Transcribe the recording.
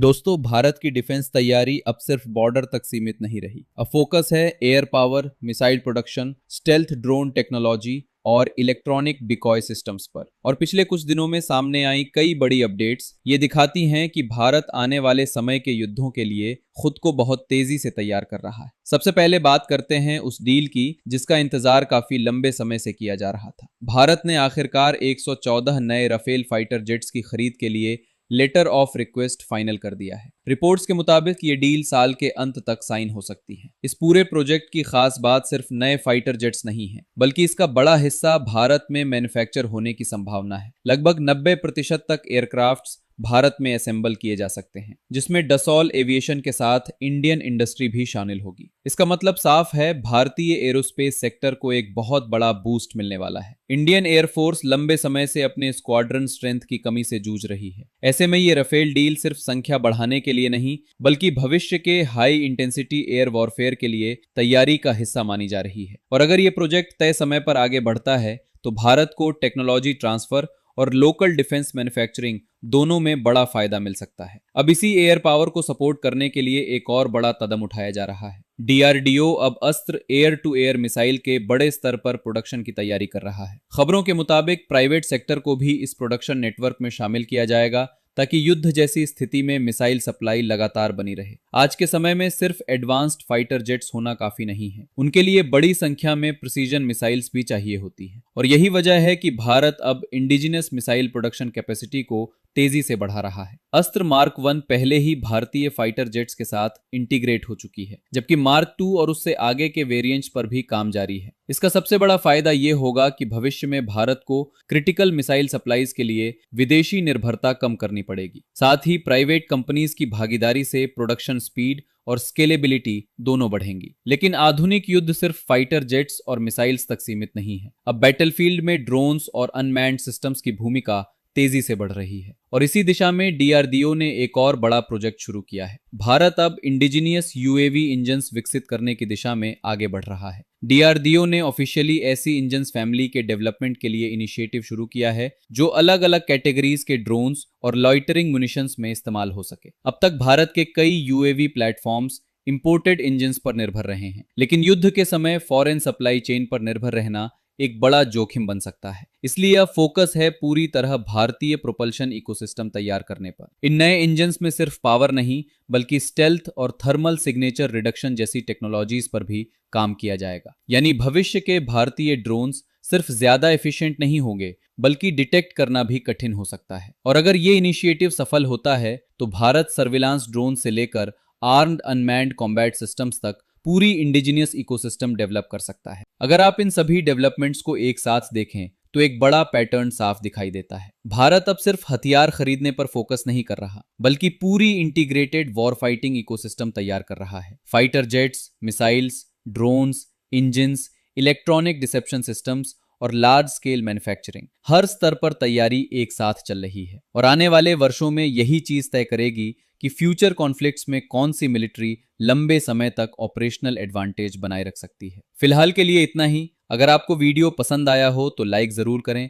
दोस्तों, भारत की डिफेंस तैयारी अब सिर्फ बॉर्डर तक सीमित नहीं रही। अब फोकस है air power, missile production, stealth drone technology और इलेक्ट्रॉनिक डिकॉय सिस्टम्स पर। और पिछले कुछ दिनों में सामने आई कई बड़ी अपडेट्स ये दिखाती हैं कि भारत आने वाले समय के युद्धों के लिए खुद को बहुत तेजी से तैयार कर रहा है। सबसे पहले बात करते हैं उस डील की जिसका इंतजार काफी लंबे समय से किया जा रहा था। भारत ने आखिरकार 114 नए राफेल फाइटर जेट्स की खरीद के लिए लेटर ऑफ रिक्वेस्ट फाइनल कर दिया है। रिपोर्ट्स के मुताबिक ये डील साल के अंत तक साइन हो सकती है। इस पूरे प्रोजेक्ट की खास बात सिर्फ नए फाइटर जेट्स नहीं है, बल्कि इसका बड़ा हिस्सा भारत में मैन्युफैक्चर होने की संभावना है। लगभग 90% तक एयरक्राफ्ट्स भारत में असेंबल किए जा सकते हैं, जिसमें डसॉल एविएशन के साथ इंडियन इंडस्ट्री भी शामिल होगी। इसका मतलब साफ है, भारतीय एरोस्पेस सेक्टर को एक बहुत बड़ा बूस्ट मिलने वाला है। इंडियन एयरफोर्स लंबे समय से अपने स्क्वाड्रन स्ट्रेंथ की कमी से जूझ रही है। ऐसे में ये राफेल डील सिर्फ संख्या बढ़ाने के लिए नहीं, बल्कि भविष्य के हाई इंटेंसिटी एयर वॉरफेयर के लिए तैयारी का हिस्सा मानी जा रही है। और अगर ये प्रोजेक्ट तय समय पर आगे बढ़ता है तो भारत को टेक्नोलॉजी ट्रांसफर और लोकल डिफेंस मैन्युफैक्चरिंग दोनों में बड़ा फायदा मिल सकता है। अब इसी एयर पावर को सपोर्ट करने के लिए एक और बड़ा कदम उठाया जा रहा है। डीआरडीओ अब अस्त्र एयर टू एयर मिसाइल के बड़े स्तर पर प्रोडक्शन की तैयारी कर रहा है। खबरों के मुताबिक प्राइवेट सेक्टर को भी इस प्रोडक्शन नेटवर्क में शामिल किया जाएगा ताकि युद्ध जैसी स्थिति में मिसाइल सप्लाई लगातार बनी रहे। आज के समय में सिर्फ एडवांस्ड फाइटर जेट्स होना काफी नहीं है, उनके लिए बड़ी संख्या में प्रिसीजन मिसाइल्स भी चाहिए होती है। और यही वजह है कि भारत अब इंडिजिनस मिसाइल प्रोडक्शन कैपेसिटी को तेजी से बढ़ा रहा है। अस्त्र मार्क 1 पहले ही भारतीय फाइटर जेट्स के साथ इंटीग्रेट हो चुकी है, जबकि मार्क 2 और उससे आगे के वेरिएंट्स पर भी काम जारी है। इसका सबसे बड़ा फायदा यह होगा कि भविष्य में भारत को क्रिटिकल मिसाइल सप्लाईज के लिए विदेशी निर्भरता कम करनी पड़ेगी। साथ ही प्राइवेट कंपनीज की भागीदारी से प्रोडक्शन स्पीड और स्केलेबिलिटी दोनों बढ़ेंगी। लेकिन आधुनिक युद्ध सिर्फ फाइटर जेट्स और मिसाइल्स तक सीमित नहीं है। अब बैटलफील्ड में ड्रोन्स और अनमैन्ड सिस्टम्स की भूमिका तेजी से बढ़ रही है और इसी दिशा में डीआरडीओ ने एक और बड़ा प्रोजेक्ट शुरू किया है। भारत अब इंडिजिनियस यूएवी इंजन्स विकसित करने की दिशा में आगे बढ़ रहा है। डीआरडीओ ने ऑफिशियली ऐसी इंजन्स फैमिली के डेवलपमेंट के लिए इनिशिएटिव शुरू किया है जो अलग अलग कैटेगरीज के ड्रोन्स और लॉइटरिंग म्यूनिशंस में इस्तेमाल हो सके। अब तक भारत के कई यूएवी प्लेटफॉर्म्स इंपोर्टेड इंजन्स पर निर्भर रहे हैं, लेकिन युद्ध के समय फॉरेन सप्लाई चेन पर निर्भर रहना एक बड़ा जोखिम बन सकता है। इसलिए अब फोकस है पूरी तरह भारतीय प्रोपल्शन इकोसिस्टम तैयार करने पर। इन नए इंजन्स में सिर्फ पावर नहीं, बल्कि स्टेल्थ और थर्मल सिग्नेचर रिडक्शन जैसी टेक्नोलॉजीज पर भी काम किया जाएगा। यानी भविष्य के भारतीय ड्रोन्स सिर्फ ज्यादा एफिशिएंट नहीं होंगे, बल्कि डिटेक्ट करना भी कठिन हो सकता है। और अगर ये इनिशिएटिव सफल होता है तो भारत सर्विलांस ड्रोन से लेकर आर्म्ड अनमैन्ड कॉम्बैट सिस्टम्स तक पूरी इंडिजिनियस इकोसिस्टम डेवलप कर सकता है। अगर आप इन सभी डेवलपमेंट्स को एक साथ देखें तो एक बड़ा पैटर्न साफ दिखाई देता है। भारत अब सिर्फ हथियार खरीदने पर फोकस नहीं कर रहा, बल्कि पूरी इंटीग्रेटेड वॉर फाइटिंग इकोसिस्टम तैयार कर रहा है। Fighter jets, missiles, drones, engines, electronic deception systems और लार्ज स्केल मैन्युफैक्चरिंग, हर स्तर पर तैयारी एक साथ चल रही है। और आने वाले वर्षों में यही चीज तय करेगी कि फ्यूचर कॉन्फ्लिक्ट्स में कौन सी मिलिट्री लंबे समय तक ऑपरेशनल एडवांटेज बनाए रख सकती है। फिलहाल के लिए इतना ही। अगर आपको वीडियो पसंद आया हो तो लाइक जरूर करें